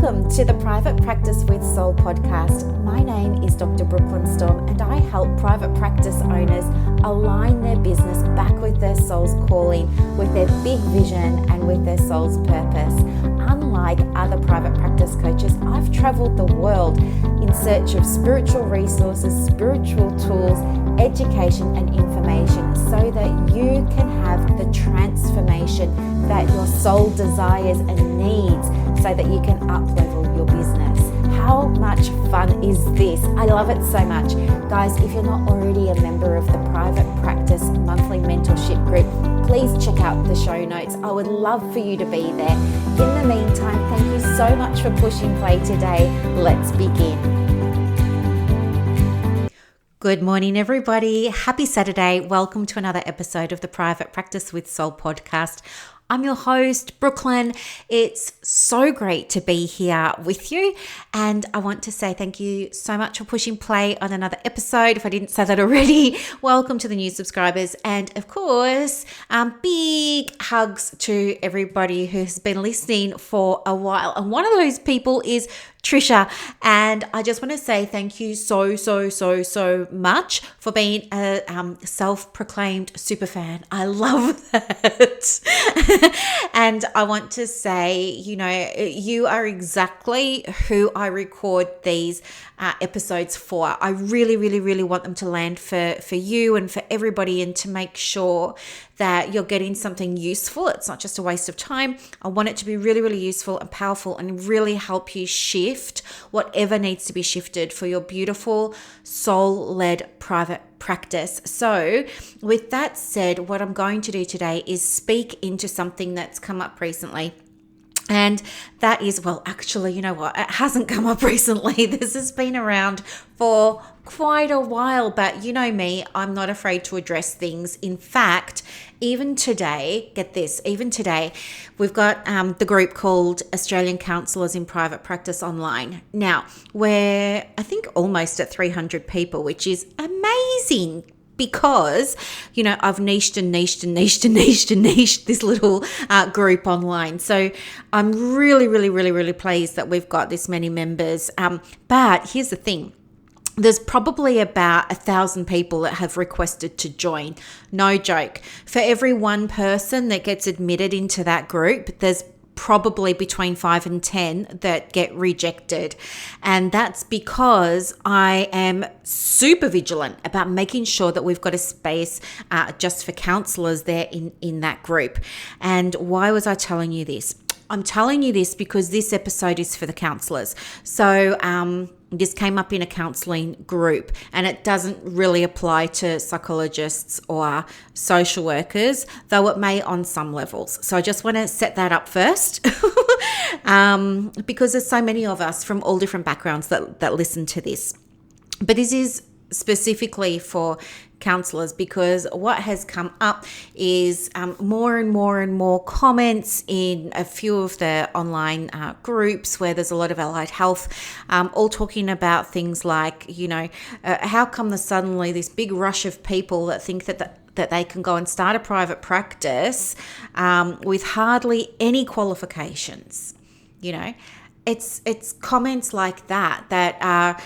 Welcome to the Private Practice with Soul podcast. My name is Dr. Storme, and I help private practice owners align their business back with their soul's calling, with their big vision and with their soul's purpose. Unlike other private practice coaches, I've traveled the world in search of spiritual resources, spiritual tools, education and information so that you can have the transformation that your soul desires and needs so that you can up-level your business. How much fun is this? I love it so much. Guys, if you're not already a member of the Private Practice Monthly Mentorship Group, please check out the show notes. I would love for you to be there. In the meantime, thank you so much for pushing play today. Let's begin. Good morning, everybody. Happy Saturday. Welcome to another episode of the Private Practice with Soul podcast. I'm your host, Brooklyn. It's so great to be here with you. And I want to say thank you so much for pushing play on another episode. If I didn't say that already, welcome to the new subscribers. And of course, big hugs to everybody who has been listening for a while. And one of those people is Trisha, and I just want to say thank you so much for being a self-proclaimed super fan. I love that. And I want to say, you are exactly who I record these episodes for. I really want them to land for you and for everybody, and to make sure that you're getting something useful. It's not just a waste of time. I want it to be really useful and powerful and really help you shift whatever needs to be shifted for your beautiful soul-led private practice. So with that said, what I'm going to do today is speak into something that's come up recently. And that is, well, actually, you know what? It hasn't come up recently. This has been around for quite a while, but you know me, I'm not afraid to address things. In fact, even today, get this, even today, we've got the group called Australian Counsellors in Private Practice Online. Now, we're, I think, almost at 300 people, which is amazing. Because, I've niched this little group online. So I'm really pleased that we've got this many members. But here's the thing. There's probably about 1,000 people that have requested to join. No joke. For every one person that gets admitted into that group, there's probably between 5 and 10 that get rejected. And that's because I am super vigilant about making sure that we've got a space just for counsellors there in that group. And why was I telling you this? I'm telling you this because this episode is for the counsellors. So this came up in a counselling group, and it doesn't really apply to psychologists or social workers, though it may on some levels. So I just want to set that up first because there's so many of us from all different backgrounds that listen to this. But this is specifically for counsellors, because what has come up is more and more comments in a few of the online groups where there's a lot of allied health, all talking about things like, how come there's suddenly this big rush of people that think that they can go and start a private practice with hardly any qualifications, It's comments like that are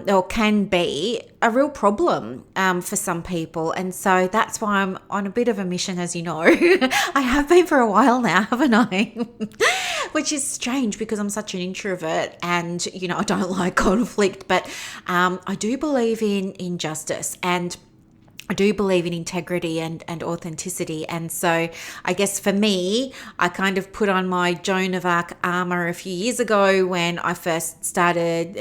or can be a real problem for some people. And so that's why I'm on a bit of a mission, as you know. I have been for a while now, haven't I? Which is strange because I'm such an introvert and, I don't like conflict. But I do believe in justice, and I do believe in integrity and authenticity. And so I guess for me, I kind of put on my Joan of Arc armor a few years ago when I first started,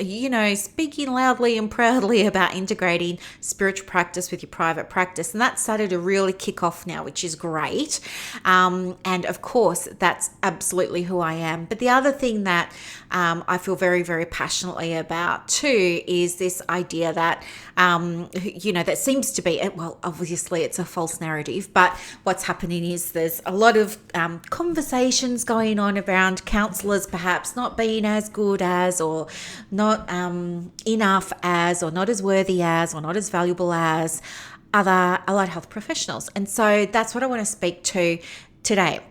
speaking loudly and proudly about integrating spiritual practice with your private practice. And that started to really kick off now, which is great. And of course, that's absolutely who I am. But the other thing that I feel very passionately about too is this idea that, that seems to be, well, obviously it's a false narrative, but what's happening is there's a lot of conversations going on around counsellors perhaps not being as good as, or not enough as, or not as worthy as, or not as valuable as other allied health professionals. And so that's what I want to speak to today.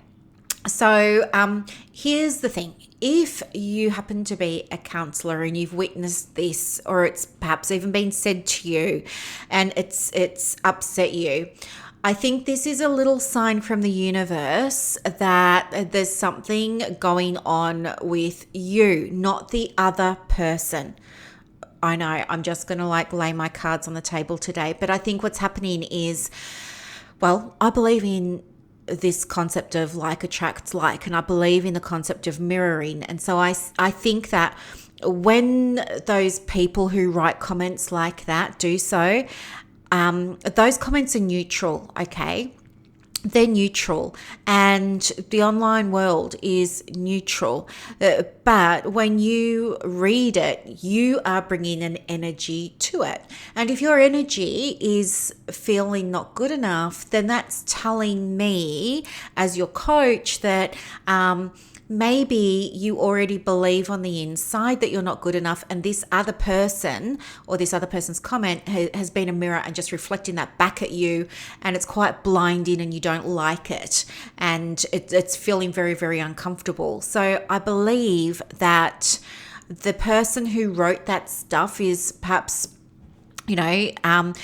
So here's the thing. If you happen to be a counsellor and you've witnessed this, or it's perhaps even been said to you and it's upset you, I think this is a little sign from the universe that there's something going on with you, not the other person. I know I'm just going to lay my cards on the table today, but I think what's happening is, well, I believe in this concept of like attracts like, and I believe in the concept of mirroring. And so I think that when those people who write comments like that do so, those comments are neutral, okay? They're neutral, and the online world is neutral. But when you read it, you are bringing an energy to it. And if your energy is feeling not good enough, then that's telling me as your coach that maybe you already believe on the inside that you're not good enough, and this other person or this other person's comment has been a mirror and just reflecting that back at you, and it's quite blinding and you don't like it, and it's feeling very, very uncomfortable. So I believe that the person who wrote that stuff is perhaps, a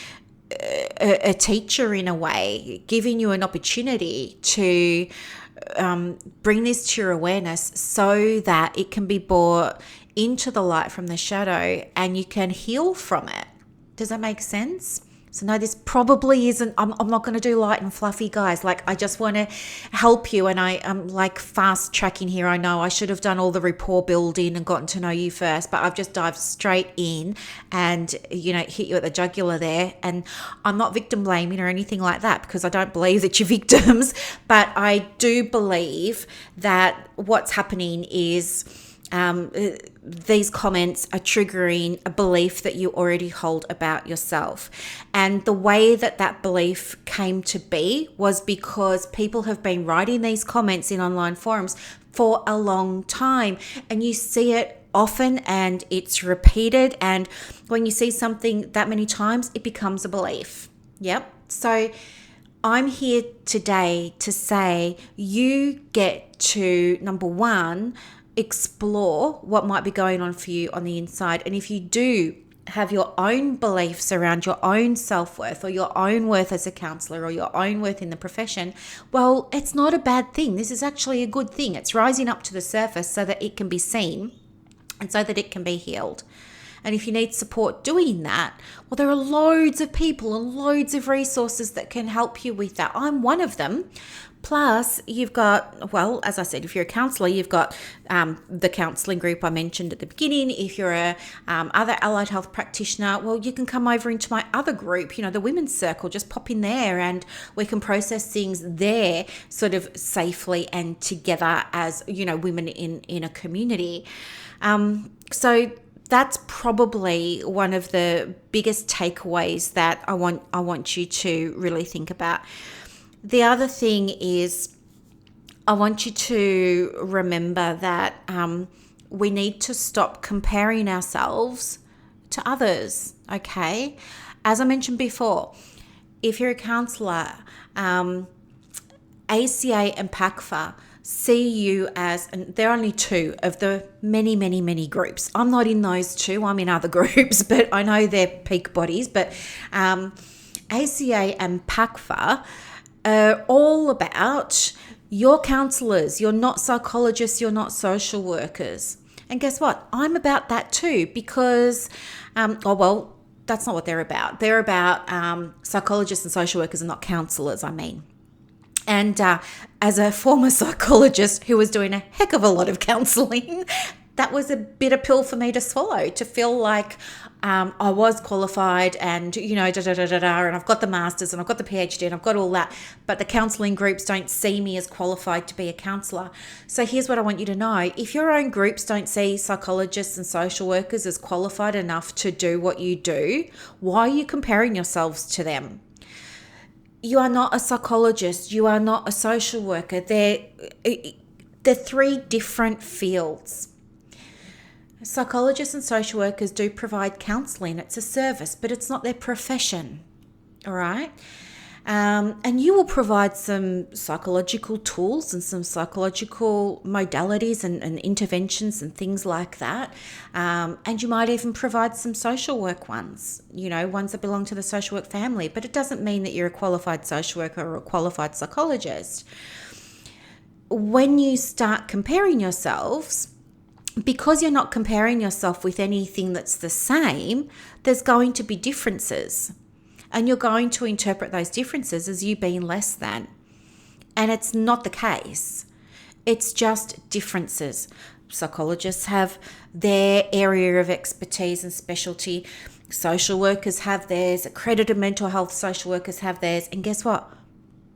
teacher in a way, giving you an opportunity to bring this to your awareness so that it can be brought into the light from the shadow and you can heal from it. Does that make sense? So no, this probably isn't, I'm not going to do light and fluffy, guys. Like, I just want to help you, and I'm like fast tracking here. I know I should have done all the rapport building and gotten to know you first, but I've just dived straight in and, hit you at the jugular there. And I'm not victim blaming or anything like that, because I don't believe that you're victims, but I do believe that what's happening is these comments are triggering a belief that you already hold about yourself. And the way that belief came to be was because people have been writing these comments in online forums for a long time, and you see it often and it's repeated. And when you see something that many times, it becomes a belief. Yep. So I'm here today to say you get to, number one, explore what might be going on for you on the inside. And if you do have your own beliefs around your own self-worth or your own worth as a counselor or your own worth in the profession, well, it's not a bad thing. This is actually a good thing. It's rising up to the surface so that it can be seen and so that it can be healed. And if you need support doing that, well, there are loads of people and loads of resources that can help you with that. I'm one of them. Plus, you've got, well, as I said, if you're a counsellor, you've got the counselling group I mentioned at the beginning. If you're a other allied health practitioner, well, you can come over into my other group, the women's circle. Just pop in there and we can process things there sort of safely and together as, women in a community. So that's probably one of the biggest takeaways that I want you to really think about. The other thing is, I want you to remember that we need to stop comparing ourselves to others, okay? As I mentioned before, if you're a counsellor, ACA and PACFA see you as, and there are only two of the many, many, many groups. I'm not in those two, I'm in other groups, but I know they're peak bodies. But ACA and PACFA are all about your counsellors. You're not psychologists, you're not social workers. And guess what? I'm about that too, because, that's not what they're about. They're about psychologists and social workers and not counsellors, I mean. And as a former psychologist who was doing a heck of a lot of counselling, that was a bitter pill for me to swallow, to feel like I was qualified and, and I've got the master's and I've got the PhD and I've got all that, but the counselling groups don't see me as qualified to be a counsellor. So here's what I want you to know. If your own groups don't see psychologists and social workers as qualified enough to do what you do, why are you comparing yourselves to them? You are not a psychologist. You are not a social worker. They're three different fields. Psychologists and social workers do provide counselling. It's a service, but it's not their profession. All right? And you will provide some psychological tools and some psychological modalities and interventions and things like that. And you might even provide some social work ones, ones that belong to the social work family. But it doesn't mean that you're a qualified social worker or a qualified psychologist. When you start comparing yourselves, because you're not comparing yourself with anything that's the same, there's going to be differences. And you're going to interpret those differences as you being less than. And it's not the case. It's just differences. Psychologists have their area of expertise and specialty. Social workers have theirs. Accredited mental health social workers have theirs. And guess what?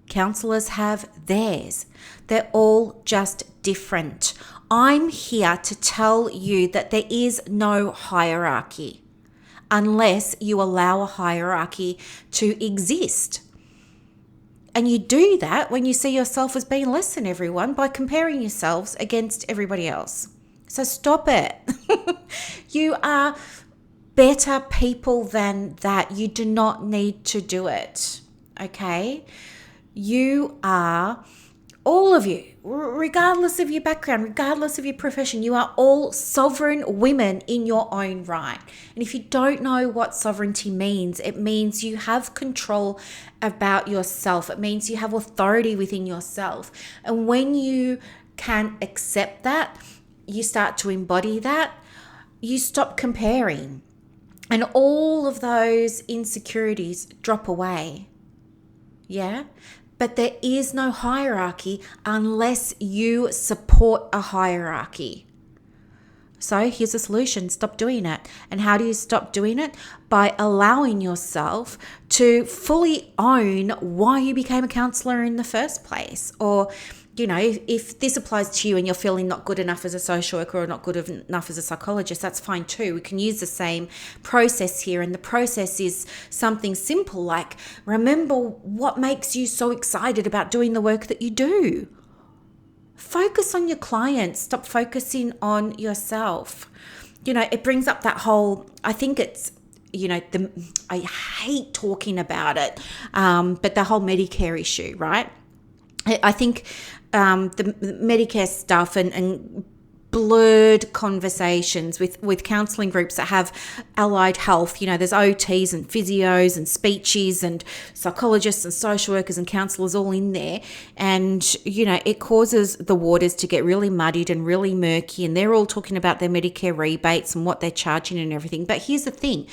Counsellors have theirs. They're all just different. I'm here to tell you that there is no hierarchy, unless you allow a hierarchy to exist. And you do that when you see yourself as being less than everyone by comparing yourselves against everybody else. So stop it. You are better people than that. You do not need to do it. Okay? You are, all of you, regardless of your background, regardless of your profession, you are all sovereign women in your own right. And if you don't know what sovereignty means, it means you have control about yourself. It means you have authority within yourself. And when you can accept that, you start to embody that, you stop comparing. And all of those insecurities drop away. Yeah? But there is no hierarchy unless you support a hierarchy. So here's a solution. Stop doing it. And how do you stop doing it? By allowing yourself to fully own why you became a counsellor in the first place. Or, if this applies to you and you're feeling not good enough as a social worker or not good enough as a psychologist, that's fine too. We can use the same process here. And the process is something simple like, remember what makes you so excited about doing the work that you do. Focus on your clients. Stop focusing on yourself. It brings up that whole, I think it's, I hate talking about it, but the whole Medicare issue, right? I think the Medicare stuff and blurred conversations with counselling groups that have allied health. There's OTs and physios and speechies and psychologists and social workers and counsellors all in there. And, it causes the waters to get really muddied and really murky. And they're all talking about their Medicare rebates and what they're charging and everything. But here's the thing.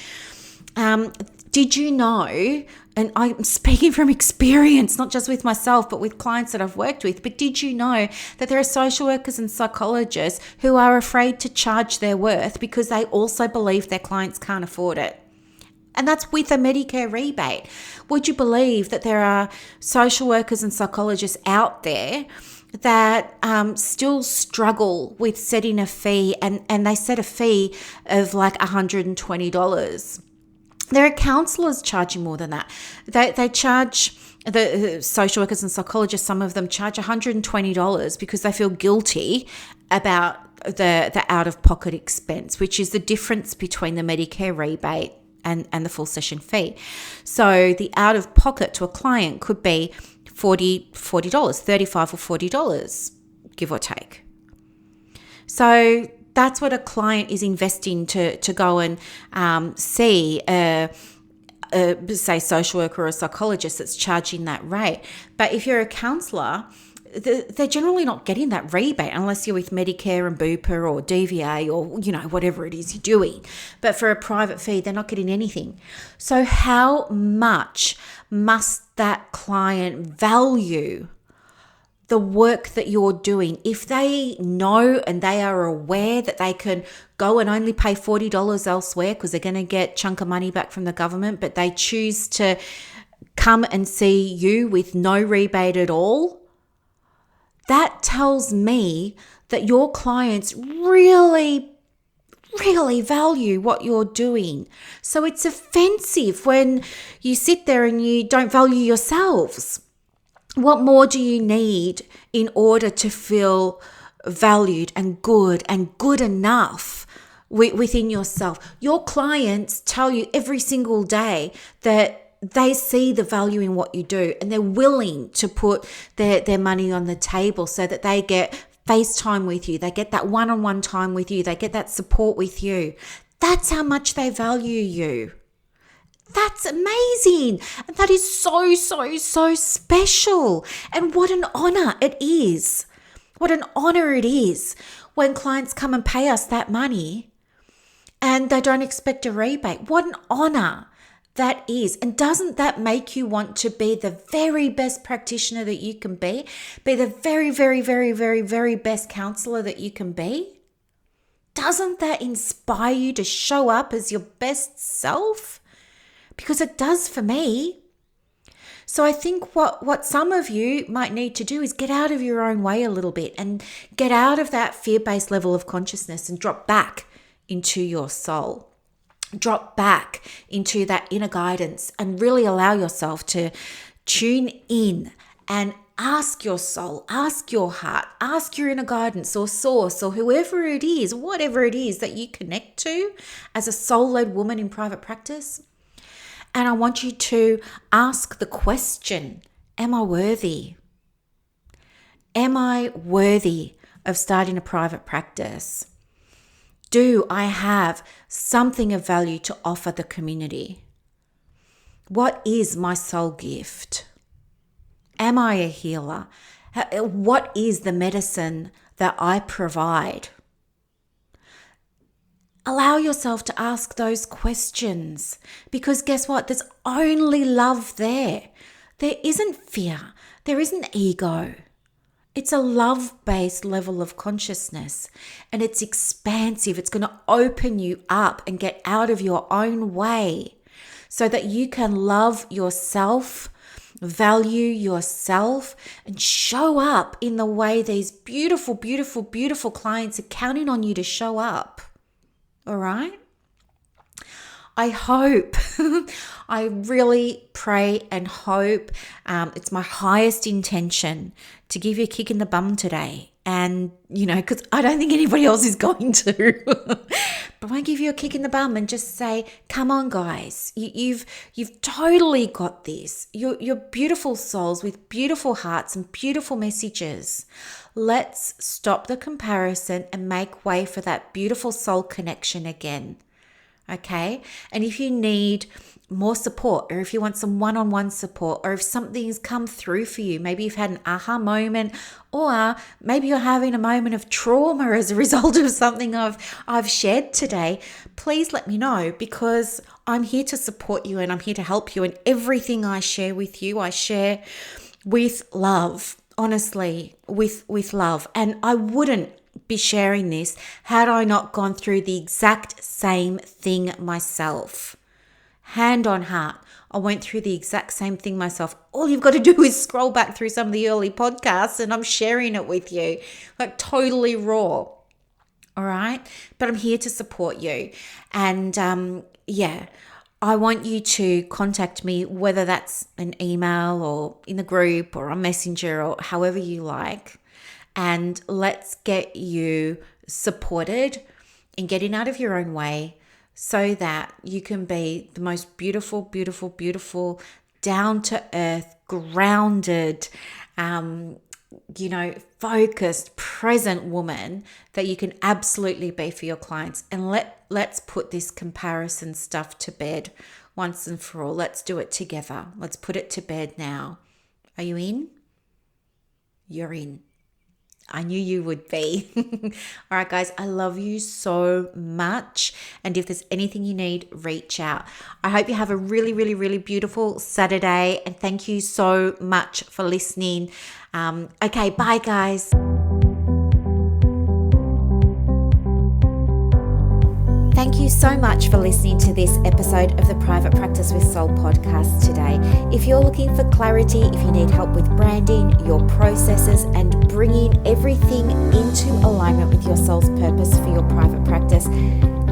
Did you know, and I'm speaking from experience, not just with myself, but with clients that I've worked with, but did you know that there are social workers and psychologists who are afraid to charge their worth because they also believe their clients can't afford it? And that's with a Medicare rebate. Would you believe that there are social workers and psychologists out there that still struggle with setting a fee, and they set a fee of like $120? There are counsellors charging more than that. They charge, the social workers and psychologists, some of them charge $120 because they feel guilty about the out-of-pocket expense, which is the difference between the Medicare rebate and the full session fee. So the out-of-pocket to a client could be $40, $35 or $40, give or take. So that's what a client is investing to go and see say social worker or a psychologist that's charging that rate. But if you're a counsellor, they're generally not getting that rebate unless you're with Medicare and Bupa or DVA or, whatever it is you're doing. But for a private fee, they're not getting anything. So how much must that client value the work that you're doing? If they know and they are aware that they can go and only pay $40 elsewhere because they're going to get a chunk of money back from the government, but they choose to come and see you with no rebate at all, that tells me that your clients really value what you're doing. So it's offensive when you sit there and you don't value yourselves. What more do you need in order to feel valued and good enough within yourself? Your clients tell you every single day that they see the value in what you do, and they're willing to put their money on the table so that they get FaceTime with you, they get that one-on-one time with you, they get that support with you. That's how much they value you. That's amazing. And that is so, so, so special. And what an honor it is. What an honor it is when clients come and pay us that money and they don't expect a rebate. What an honor that is. And doesn't that make you want to be the very best practitioner that you can be? Be the very, very, very, very, very best counselor that you can be? Doesn't that inspire you to show up as your best self? Because it does for me. So I think what some of you might need to do is get out of your own way a little bit and get out of that fear-based level of consciousness and drop back into your soul. Drop back into that inner guidance and really allow yourself to tune in and ask your soul, ask your heart, ask your inner guidance or source or whoever it is, whatever it is that you connect to as a soul-led woman in private practice. And I want you to ask the question, am I worthy? Am I worthy of starting a private practice? Do I have something of value to offer the community? What is my soul gift? Am I a healer? What is the medicine that I provide? Allow yourself to ask those questions, because guess what? There's only love there. There isn't fear. There isn't ego. It's a love-based level of consciousness, and it's expansive. It's going to open you up and get out of your own way so that you can love yourself, value yourself, and show up in the way these beautiful, beautiful, beautiful clients are counting on you to show up. All right? I hope, I really pray and hope, it's my highest intention to give you a kick in the bum today. And, because I don't think anybody else is going to. But I want to give you a kick in the bum and just say, come on, guys, you've totally got this. You're beautiful souls with beautiful hearts and beautiful messages. Let's stop the comparison and make way for that beautiful soul connection again. Okay? And if you need more support, or if you want some one-on-one support, or if something's come through for you, maybe you've had an aha moment, or maybe you're having a moment of trauma as a result of something I've shared today, please let me know, because I'm here to support you and I'm here to help you. And everything I share with you, I share with love, honestly, with love. And I wouldn't be sharing this had I not gone through the exact same thing myself. Hand on heart, I went through the exact same thing myself. All you've got to do is scroll back through some of the early podcasts and I'm sharing it with you, like totally raw. All right? But I'm here to support you. And I want you to contact me, whether that's an email or in the group or on Messenger or however you like. And let's get you supported in getting out of your own way so that you can be the most beautiful, beautiful, beautiful, down-to-earth, grounded, focused, present woman that you can absolutely be for your clients. And let's put this comparison stuff to bed once and for all. Let's do it together. Let's put it to bed now. Are you in? You're in. I knew you would be. All right, guys, I love you so much. And if there's anything you need, reach out. I hope you have a really, really, really beautiful Saturday. And thank you so much for listening. Okay, bye, guys. Thank you so much for listening to this episode of the Private Practice with Soul podcast today. If you're looking for clarity, if you need help with branding, your processes, and bringing everything into alignment with your soul's purpose for your private practice,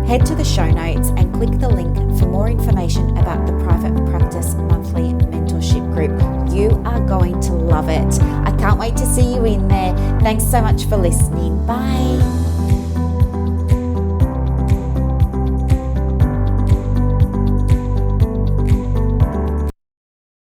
head to the show notes and click the link for more information about the Private Practice Monthly Mentorship Group. You are going to love it. I can't wait to see you in there. Thanks so much for listening. Bye.